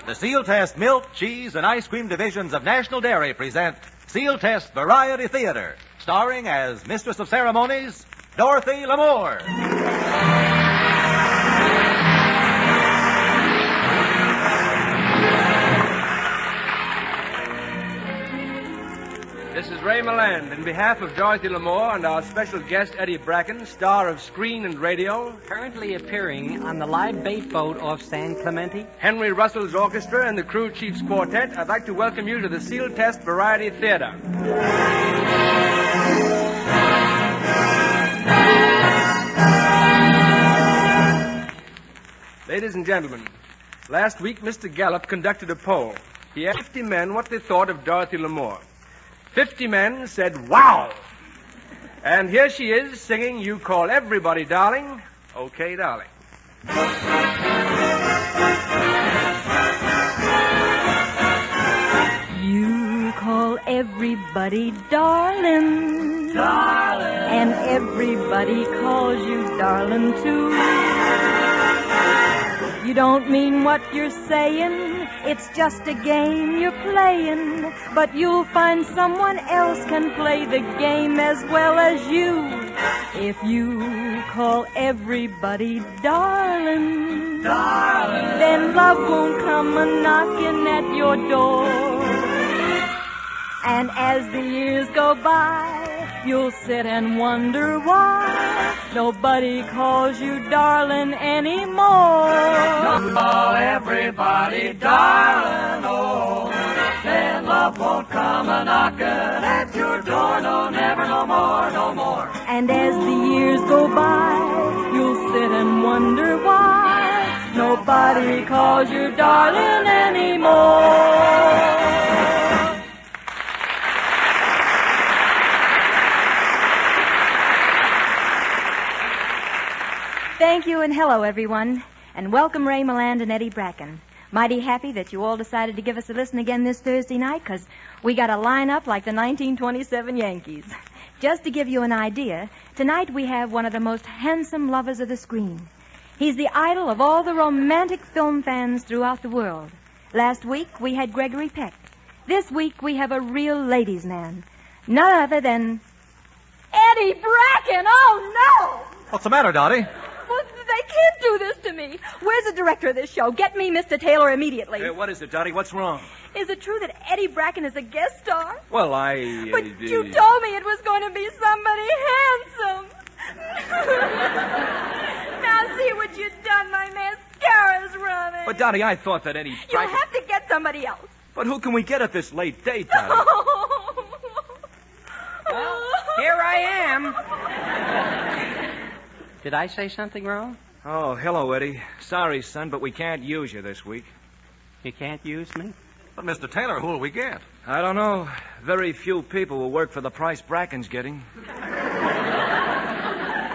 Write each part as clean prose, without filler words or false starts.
The Sealtest milk, cheese, and ice cream divisions of National Dairy present Sealtest Variety Theater, starring as Mistress of Ceremonies, Dorothy Lamour. This is Ray Milland. In behalf of Dorothy Lamour and our special guest, Eddie Bracken, star of Screen and Radio, currently appearing on the live bait boat off San Clemente, Henry Russell's orchestra and the Crew Chiefs Quartet, I'd like to welcome you to the Sealtest Variety Theater. Ladies and gentlemen, last week Mr. Gallup conducted a poll. He asked 50 men what they thought of Dorothy Lamour. 50 men said, wow! And here she is singing You Call Everybody Darling, Okay, Darling. You call everybody darling, darling, and everybody calls you darling too. You don't mean what you're saying, it's just a game you're playing, but you'll find someone else can play the game as well as you. If you call everybody darling, darling, then love won't come a-knocking at your door. And as the years go by, you'll sit and wonder why nobody calls you darling anymore. Don't call everybody darling, oh, then love won't come a-knocking at your door. No, never, no more, no more. And as the years go by, you'll sit and wonder why nobody calls you darling anymore. Thank you, and hello, everyone, and welcome Ray Milland and Eddie Bracken. Mighty happy that you all decided to give us a listen again this Thursday night, because we got a lineup like the 1927 Yankees. Just to give you an idea, tonight we have one of the most handsome lovers of the screen. He's the idol of all the romantic film fans throughout the world. Last week we had Gregory Peck. This week we have a real ladies' man. None other than Eddie Bracken. Oh, no! What's the matter, Dottie? Well, they can't do this to me. Where's the director of this show? Get me Mr. Taylor immediately. What is it, Dottie? What's wrong? Is it true that Eddie Bracken is a guest star? Well, But you told me it was going to be somebody handsome. Now see what you've done. My mascara's running. But, Dottie, I thought that Eddie Bracken... You'll have to get somebody else. But who can we get at this late date, Dottie? Well, here I am. Did I say something wrong? Oh, hello, Eddie. Sorry, son, but we can't use you this week. You can't use me? But, Mr. Taylor, who'll we get? I don't know. Very few people will work for the price Bracken's getting.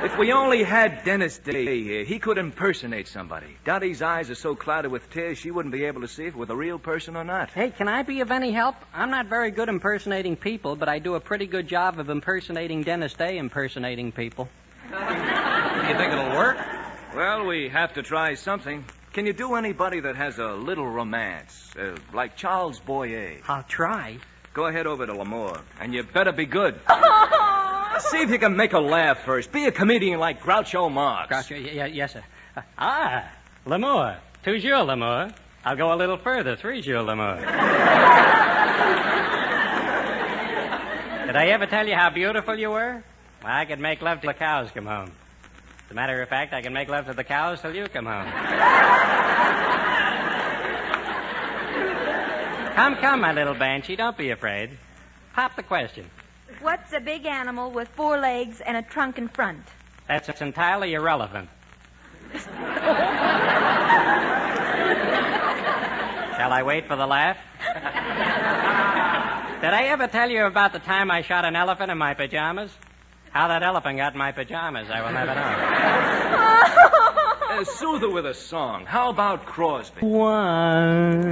If we only had Dennis Day here, he could impersonate somebody. Dottie's eyes are so clouded with tears, she wouldn't be able to see if it was a real person or not. Hey, can I be of any help? I'm not very good impersonating people, but I do a pretty good job of impersonating Dennis Day impersonating people. You think it'll work? Well, we have to try something. Can you do anybody that has a little romance, like Charles Boyer? I'll try. Go ahead over to Lamour, and you better be good. See if you can make her laugh first. Be a comedian like Groucho Marx. Groucho, yes, sir. Lamour. Toujours Lamour. I'll go a little further. Trois-jours Lamour. Did I ever tell you how beautiful you were? Well, I could make love till the cows come home. As a matter of fact, I can make love to the cows till you come home. Come, my little banshee. Don't be afraid. Pop the question. What's a big animal with 4 legs and a trunk in front? That's entirely irrelevant. Shall I wait for the laugh? Did I ever tell you about the time I shot an elephant in my pajamas? How that elephant got in my pajamas, I will never know. Soothe her with a song. How about Crosby? One.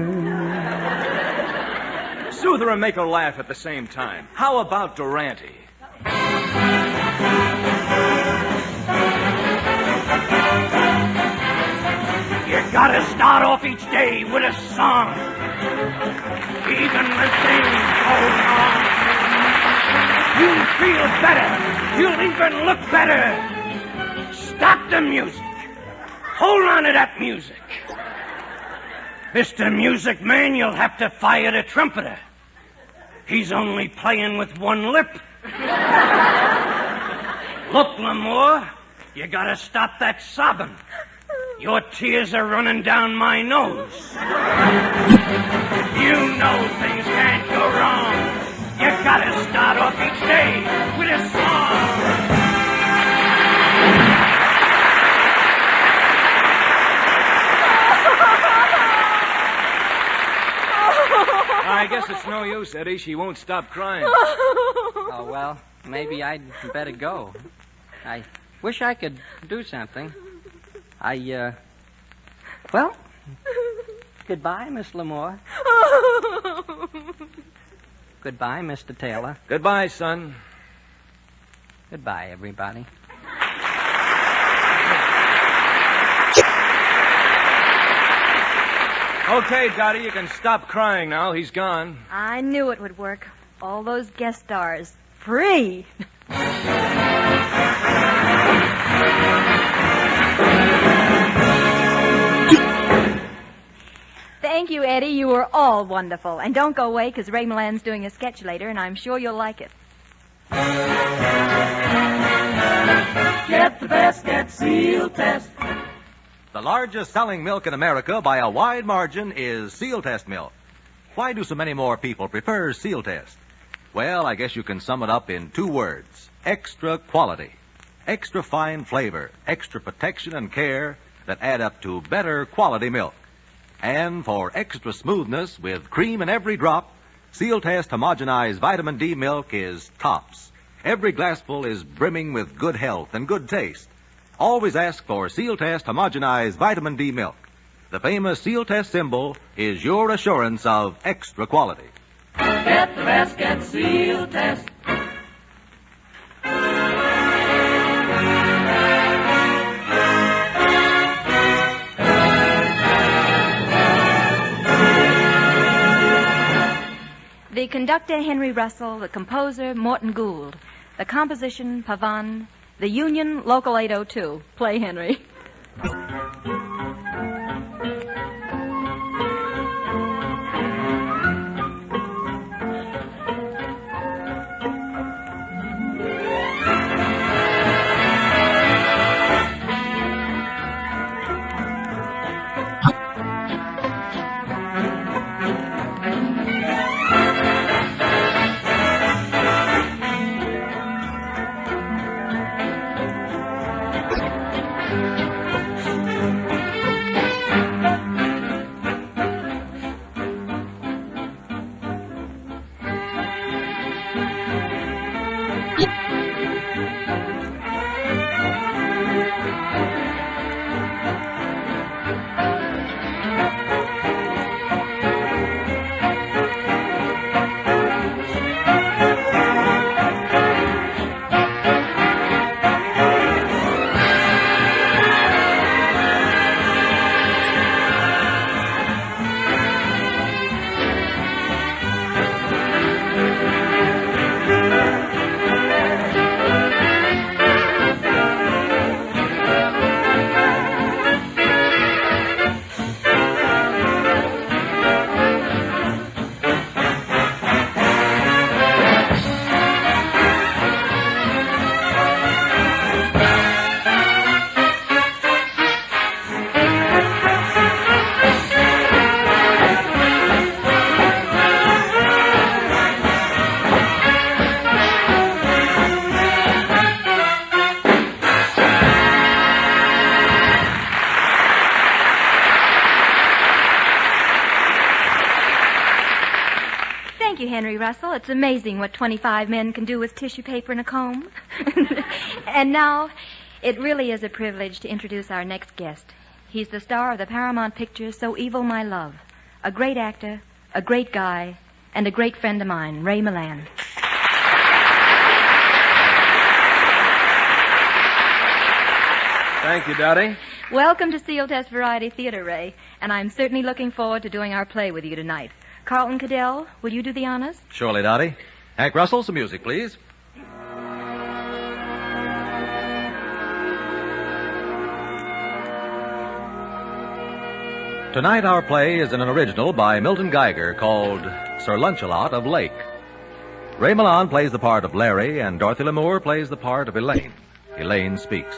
Soothe her and make her laugh at the same time. How about Durante? Here gotta start off each day with a song. Even when things go wrong, you'll feel better. You'll even look better. Stop the music. Hold on to that music. Mr. Music Man, you'll have to fire the trumpeter. He's only playing with one lip. Look, Lamore, you gotta stop that sobbing. Your tears are running down my nose. You know things can't go wrong. You gotta start off each day with a song. I guess it's no use, Eddie. She won't stop crying. Oh, well, maybe I'd better go. I wish I could do something. Well, goodbye, Miss Lamore. Goodbye, Mr. Taylor. Goodbye, son. Goodbye, everybody. Okay, Dottie, you can stop crying now. He's gone. I knew it would work. All those guest stars. Free. Thank you, Eddie. You were all wonderful. And don't go away, because Ray Milan's doing a sketch later, and I'm sure you'll like it. Get the best, get Sealtest. The largest selling milk in America by a wide margin is Sealtest milk. Why do so many more people prefer Sealtest? Well, I guess you can sum it up in 2 words. Extra quality. Extra fine flavor, extra protection and care that add up to better quality milk. And for extra smoothness with cream in every drop, Sealtest homogenized vitamin D milk is tops. Every glassful is brimming with good health and good taste. Always ask for Sealtest homogenized vitamin D milk. The famous Sealtest symbol is your assurance of extra quality. Get the best, get Sealtest. The conductor, Henry Russell. The composer, Morton Gould. The composition, Pavan. The Union, Local 802. Play, Henry. Thank you, Henry Russell. It's amazing what 25 men can do with tissue paper and a comb. And now, it really is a privilege to introduce our next guest. He's the star of the Paramount picture, So Evil My Love. A great actor, a great guy, and a great friend of mine, Ray Milan. Thank you, Dottie. Welcome to Sealtest Variety Theater, Ray. And I'm certainly looking forward to doing our play with you tonight. Carlton Cadell, will you do the honors? Surely, Dottie. Hank Russell, some music, please. Tonight our play is an original by Milton Geiger called Sir Lancelot of Lake. Ray Milland plays the part of Larry, and Dorothy Lamour plays the part of Elaine. Elaine speaks.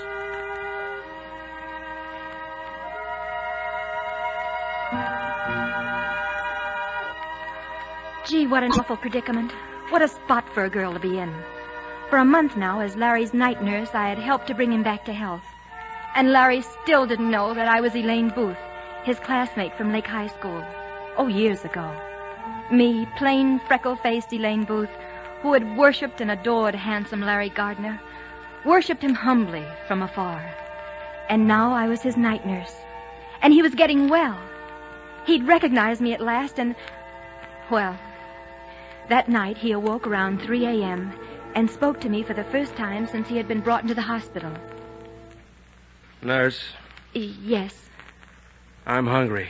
Gee, what an awful predicament. What a spot for a girl to be in. For a month now, as Larry's night nurse, I had helped to bring him back to health. And Larry still didn't know that I was Elaine Booth, his classmate from Lake High School. Oh, years ago. Me, plain, freckle-faced Elaine Booth, who had worshipped and adored handsome Larry Gardner, worshipped him humbly from afar. And now I was his night nurse. And he was getting well. He'd recognized me at last, and, well, that night he awoke around 3 a.m. and spoke to me for the first time since he had been brought into the hospital. Nurse, Yes. I'm hungry.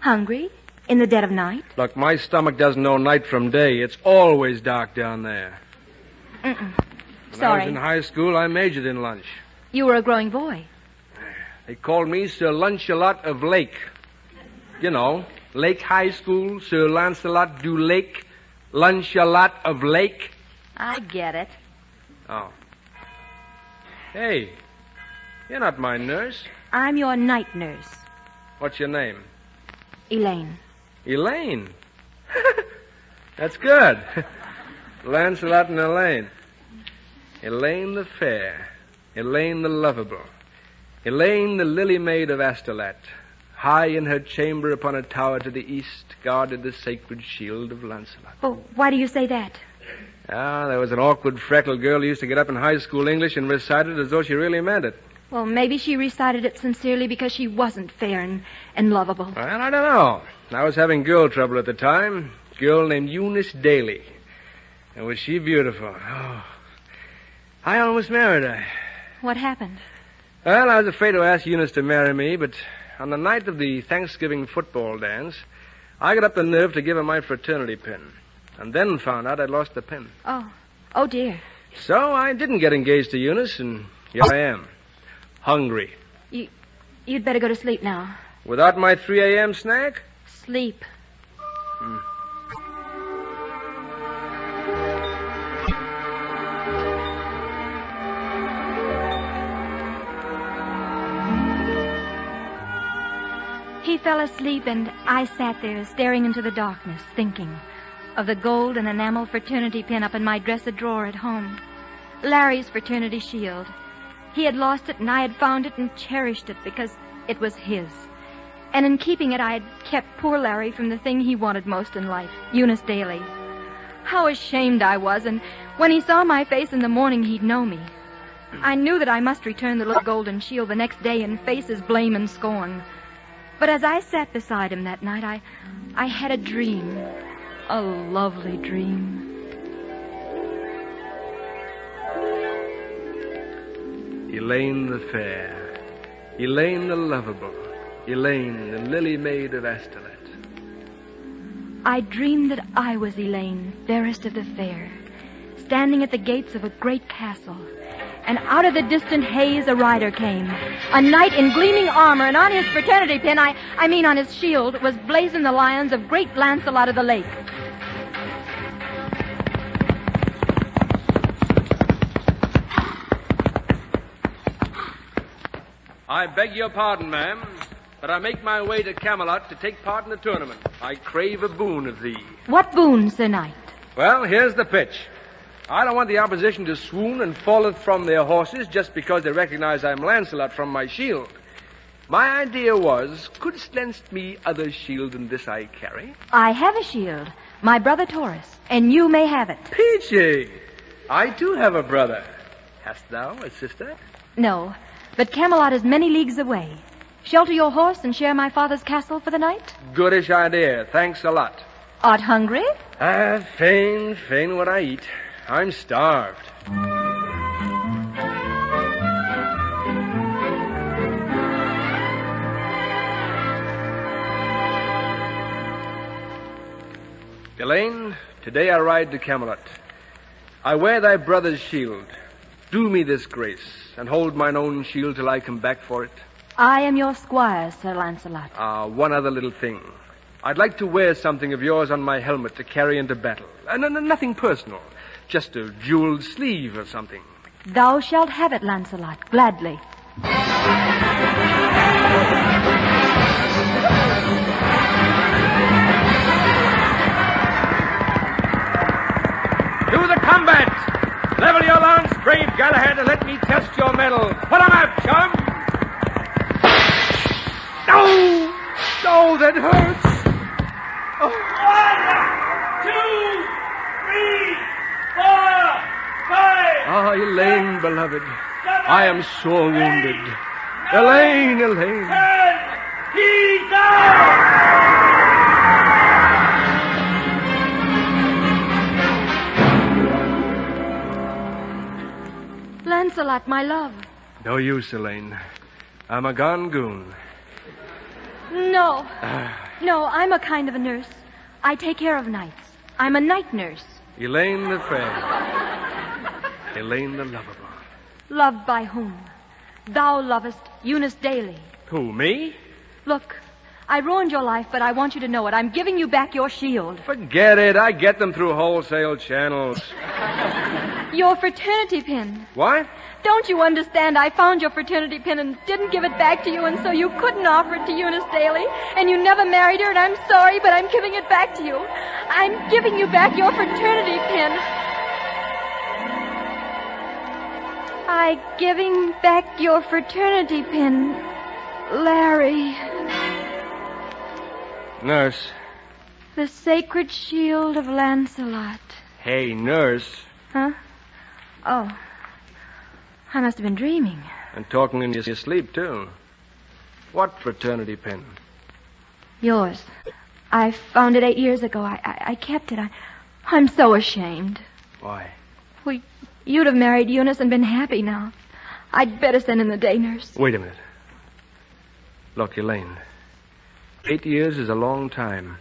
Hungry? In the dead of night? Look, my stomach doesn't know night from day. It's always dark down there. Mm-mm. When I Sorry. was in high school, I majored in lunch. You were a growing boy. They called me Sir Lancelot of Lake. You know, Lake High School, Sir Lancelot du Lake, Lancelot of Lake. I get it. Oh. Hey, you're not my nurse. I'm your night nurse, What's your name? Elaine. Elaine. That's good. Lancelot and Elaine. Elaine the fair. Elaine the lovable. Elaine the lily maid of Astolat. High in her chamber upon a tower to the east, guarded the sacred shield of Lancelot. Oh, why do you say that? Ah, there was an awkward freckled girl who used to get up in high school English and recite it as though she really meant it. Well, maybe she recited it sincerely because she wasn't fair and lovable. Well, I don't know. I was having girl trouble at the time. A girl named Eunice Daly. And was she beautiful? Oh, I almost married her. What happened? Well, I was afraid to ask Eunice to marry me, but on the night of the Thanksgiving football dance, I got up the nerve to give her my fraternity pin, and then found out I'd lost the pin. Oh, dear. So I didn't get engaged to Eunice, and here I am, hungry. You'd better go to sleep now. Without my 3 a.m. snack? Sleep. He fell asleep, and I sat there staring into the darkness, thinking of the gold and enamel fraternity pin up in my dresser drawer at home. Larry's fraternity shield. He had lost it, and I had found it and cherished it because it was his. And in keeping it, I had kept poor Larry from the thing he wanted most in life, Eunice Daly. How ashamed I was, and when he saw my face in the morning, he'd know me. I knew that I must return the little golden shield the next day and face his blame and scorn. But as I sat beside him that night, I had a dream. A lovely dream. Elaine the fair, Elaine the lovable, Elaine the lily maid of Astolat. I dreamed that I was Elaine, fairest of the fair, standing at the gates of a great castle. And out of the distant haze a rider came, a knight in gleaming armor, and on his fraternity pin, I mean on his shield, was blazoned the lions of great Lancelot of the Lake. I beg your pardon, ma'am, but I make my way to Camelot to take part in the tournament. I crave a boon of thee. What boon, Sir Knight? Well, here's the pitch. I don't want the opposition to swoon and falleth from their horses just because they recognize I'm Lancelot from my shield. My idea was, couldst lend me other shield than this I carry? I have a shield, my brother Taurus, and you may have it. Peachy, I too have a brother. Hast thou a sister? No, but Camelot is many leagues away. Shelter your horse and share my father's castle for the night? Goodish idea. Thanks a lot. Art hungry? Fain would I eat. I'm starved. Elaine, today I ride to Camelot. I wear thy brother's shield. Do me this grace, and hold mine own shield till I come back for it. I am your squire, Sir Lancelot. One other little thing. I'd like to wear something of yours on my helmet to carry into battle. Nothing personal. Just a jeweled sleeve or something. Thou shalt have it, Lancelot, gladly. To the combat! Level your lance, brave Galahad, and let me test your mettle. Put 'em up, chum! No! No, that hurts! Oh. 1, 2, 3, 4, 5. Ah, Elaine, beloved. I am sore wounded. Elaine, Elaine. 10. He's out! Lancelot, my love. No use, Elaine. I'm a gone goon. No. No, I'm a kind of a nurse. I take care of knights. I'm a night nurse. Elaine the fair. Elaine the lovable. Loved by whom? Thou lovest Eunice Daly. Who, me? Look, I ruined your life, but I want you to know it. I'm giving you back your shield. Forget it. I get them through wholesale channels. Your fraternity pin. What? Don't you understand? I found your fraternity pin and didn't give it back to you, and so you couldn't offer it to Eunice Daly, and you never married her, and I'm sorry, but I'm giving it back to you. I'm giving you back your fraternity pin. I'm giving back your fraternity pin, Larry. Nurse. The sacred shield of Lancelot. Hey, nurse. Huh? Oh. I must have been dreaming. And talking in your sleep, too. What fraternity pin? Yours. I found it 8 years ago. I kept it. I'm so ashamed. Why? Well, you'd have married Eunice and been happy now. I'd better send in the day nurse. Wait a minute. Look, Elaine. 8 years is a long time.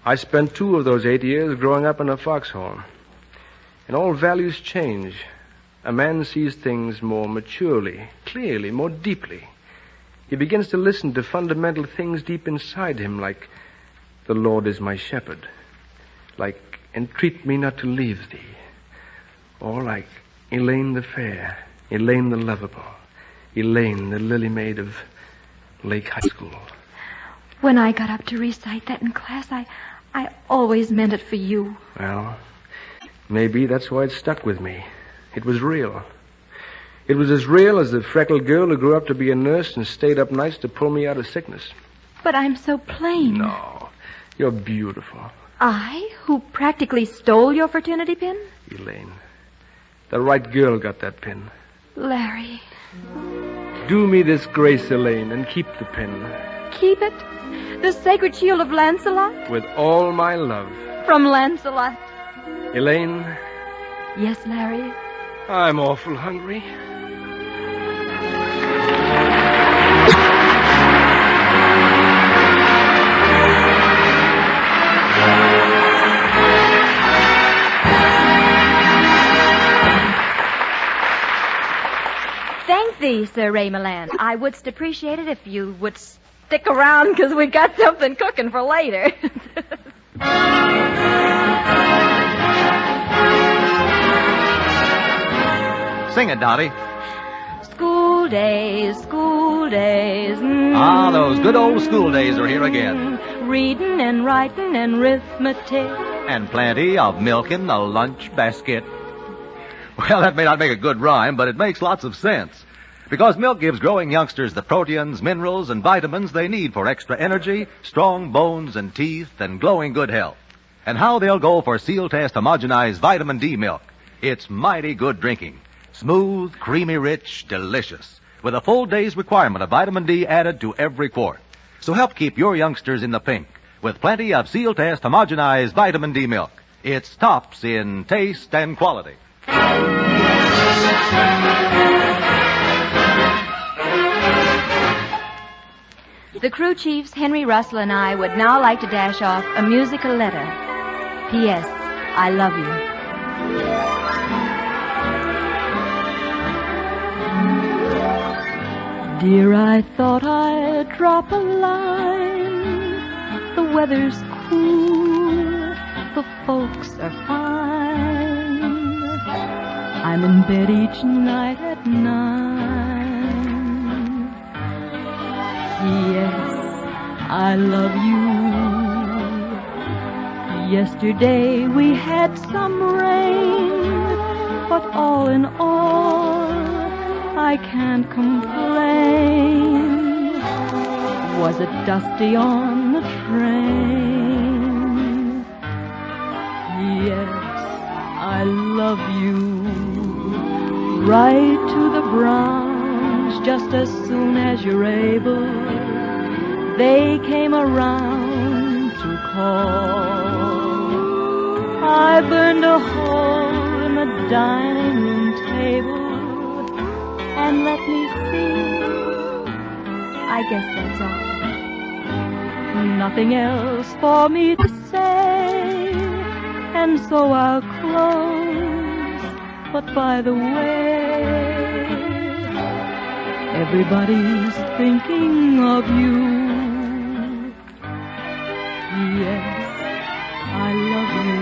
I spent 2 of those 8 years growing up in a foxhole. And all values change. A man sees things more maturely, clearly, more deeply. He begins to listen to fundamental things deep inside him, like, the Lord is my shepherd. Like, entreat me not to leave thee. Or like, Elaine the fair, Elaine the lovable, Elaine the lily maid of Lake High School. When I got up to recite that in class, I always meant it for you. Well, maybe that's why it stuck with me. It was real. It was as real as the freckled girl who grew up to be a nurse and stayed up nights to pull me out of sickness. But I'm so plain. No, you're beautiful. I, who practically stole your fraternity pin? Elaine, the right girl got that pin. Larry. Do me this grace, Elaine, and keep the pin. Keep it? The sacred shield of Lancelot? With all my love. From Lancelot. Elaine? Yes, Larry? I'm awful hungry. Thank thee, Sir Raymoland. I wouldst appreciate it if you would stick around, because we got something cooking for later. Sing it, Dottie. School days, school days. Ah, those good old school days are here again. Reading and writing and arithmetic. And plenty of milk in the lunch basket. Well, that may not make a good rhyme, but it makes lots of sense. Because milk gives growing youngsters the proteins, minerals, and vitamins they need for extra energy, strong bones and teeth, and glowing good health. And how they'll go for Sealtest homogenized vitamin D milk. It's mighty good drinking. Smooth, creamy rich, delicious. With a full day's requirement of vitamin D added to every quart. So help keep your youngsters in the pink with plenty of Sealtest homogenized vitamin D milk. It's tops in taste and quality. The crew chiefs, Henry Russell and I, would now like to dash off a musical letter. P.S. I love you. Dear, I thought I'd drop a line. The weather's cool, the folks are fine. I'm in bed each night at 9. Yes, I love you. Yesterday we had some rain, but all in all, I can't complain. Was it dusty on the train? Yes, I love you. Right to the Bronx, just as soon as you're able. They came around to call. I burned a hole in the dining room table, and let me see, I guess that's all. Nothing else for me to say, and so I'll close. But by the way, everybody's thinking of you. Yes, I love you.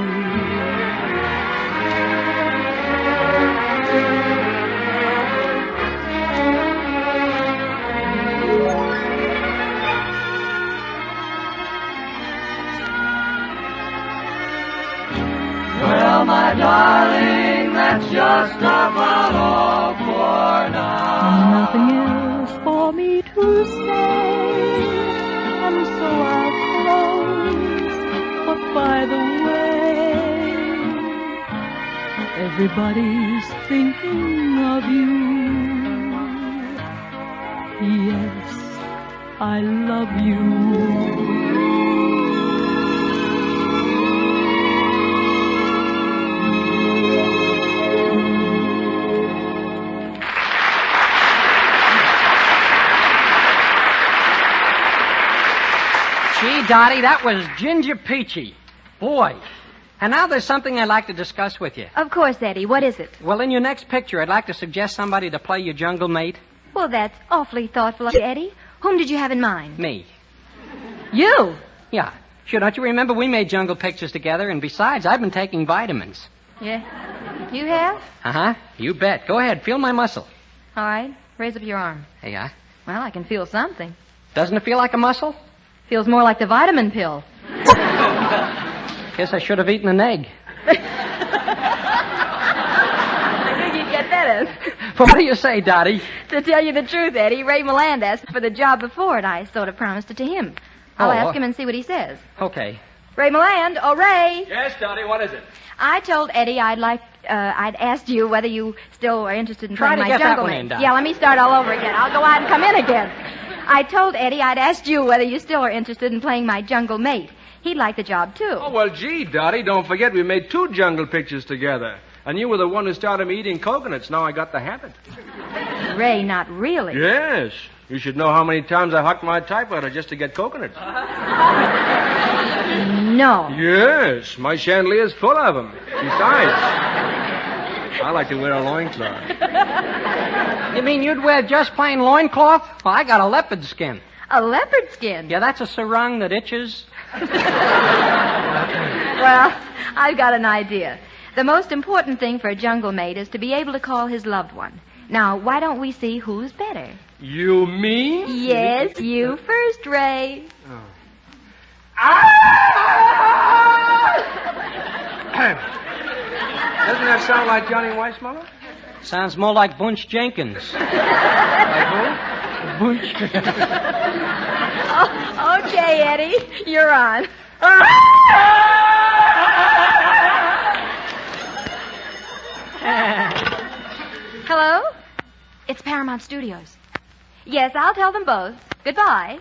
Well, my darling, that's just about all for now. Nothing else for me to say, and so I'll close. But by the way, everybody's thinking of you. Yes, I love you. Gee, Dottie, that was Ginger Peachy. Boy. And now there's something I'd like to discuss with you. Of course, Eddie. What is it? Well, in your next picture, I'd like to suggest somebody to play your jungle mate. Well, that's awfully thoughtful of you, Eddie. Whom did you have in mind? Me. You? Yeah. Sure, don't you remember we made jungle pictures together? And besides, I've been taking vitamins. Yeah. You have? Uh-huh. You bet. Go ahead. Feel my muscle. All right. Raise up your arm. There you are. Well, I can feel something. Doesn't it feel like a muscle? Feels more like the vitamin pill. Guess I should have eaten an egg. I think you'd get that in. Well, what do you say, Dottie? To tell you the truth, Eddie, Ray Milland asked for the job before, and I sort of promised it to him. I'll ask him and see what he says. Okay. Ray Milland, oh, Ray. Yes, Dottie, what is it? I told Eddie I'd asked you whether you still are interested in Try playing to my get that jungle one mate. in, Dottie. Yeah, let me start all over again. I'll go out and come in again. I told Eddie I'd asked you whether you still are interested in playing my jungle mate. He'd like the job, too. Oh, well, gee, Dottie, don't forget we made 2 jungle pictures together. And you were the one who started me eating coconuts. Now I got the habit. Ray, not really. Yes. You should know how many times I hucked my typewriter just to get coconuts. No. Yes. My chandelier's full of them. Besides, I like to wear a loincloth. You mean you'd wear just plain loincloth? Well, I got a leopard skin. A leopard skin? Yeah, that's a sarong that itches. Well, I've got an idea. The most important thing for a jungle mate is to be able to call his loved one. Now, why don't we see who's better? You mean? Yes, you first, Ray. Oh. Doesn't that sound like Johnny Weissmuller? Sounds more like Bunch Jenkins. Like who? Bunch. Oh, okay, Eddie. You're on. Hello? It's Paramount Studios. Yes, I'll tell them both. Goodbye.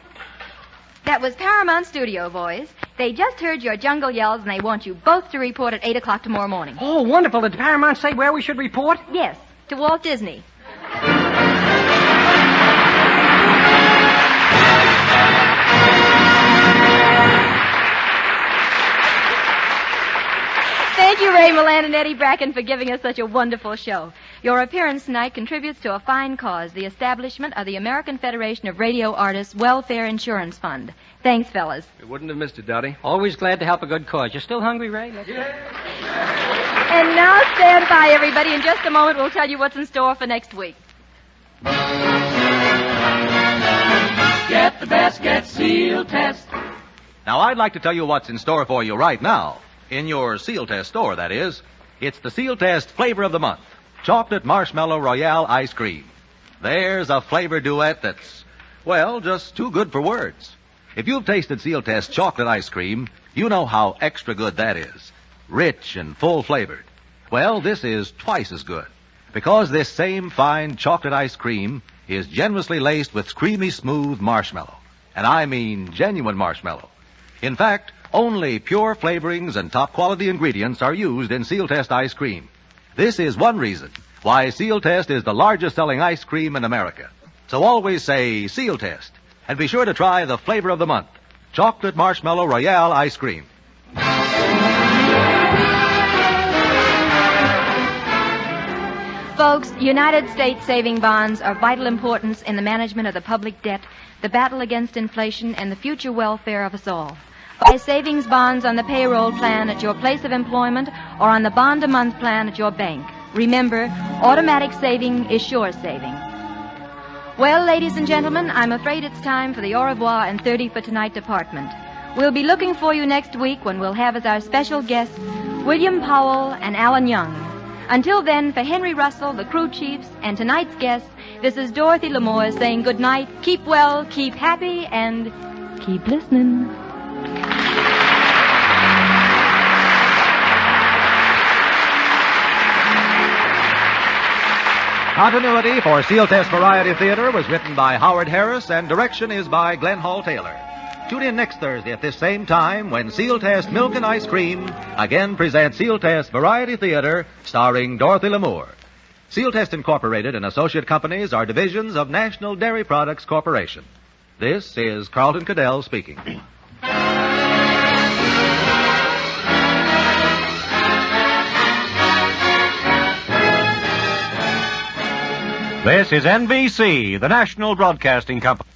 That was Paramount Studio, boys. They just heard your jungle yells, and they want you both to report at 8 o'clock tomorrow morning. Oh, wonderful. Did Paramount say where we should report? Yes, to Walt Disney. Thank you, Ray Milland and Eddie Bracken, for giving us such a wonderful show. Your appearance tonight contributes to a fine cause, the establishment of the American Federation of Radio Artists Welfare Insurance Fund. Thanks, fellas. We wouldn't have missed it, Dottie. Always glad to help a good cause. You still hungry, Ray? And now stand by, everybody. In just a moment, we'll tell you what's in store for next week. Get the best, get Sealtest. Now, I'd like to tell you what's in store for you right now. In your Sealtest store, that is. It's the Sealtest Flavor of the Month. Chocolate Marshmallow Royale Ice Cream. There's a flavor duet that's, well, just too good for words. If you've tasted Sealtest chocolate ice cream, you know how extra good that is. Rich and full-flavored. Well, this is twice as good. Because this same fine chocolate ice cream is generously laced with creamy smooth marshmallow. And I mean genuine marshmallow. In fact, only pure flavorings and top-quality ingredients are used in Sealtest ice cream. This is one reason why Sealtest is the largest-selling ice cream in America. So always say Sealtest, and be sure to try the flavor of the month, Chocolate Marshmallow Royale Ice Cream. Folks, United States saving bonds are of vital importance in the management of the public debt, the battle against inflation, and the future welfare of us all. Buy savings bonds on the payroll plan at your place of employment or on the bond-a-month plan at your bank. Remember, automatic saving is sure saving. Well, ladies and gentlemen, I'm afraid it's time for the au revoir and 30 for tonight department. We'll be looking for you next week when we'll have as our special guests William Powell and Alan Young. Until then, for Henry Russell, the crew chiefs, and tonight's guests, this is Dorothy L'Amour saying good night, keep well, keep happy, and keep listening. Continuity for Sealtest Variety Theater was written by Howard Harris and direction is by Glenn Hall Taylor. Tune in next Thursday at this same time when Sealtest Milk and Ice Cream again presents Sealtest Variety Theater starring Dorothy L'Amour. Sealtest Incorporated and associate companies are divisions of National Dairy Products Corporation. This is Carlton Cadell speaking. This is NBC, the National Broadcasting Company.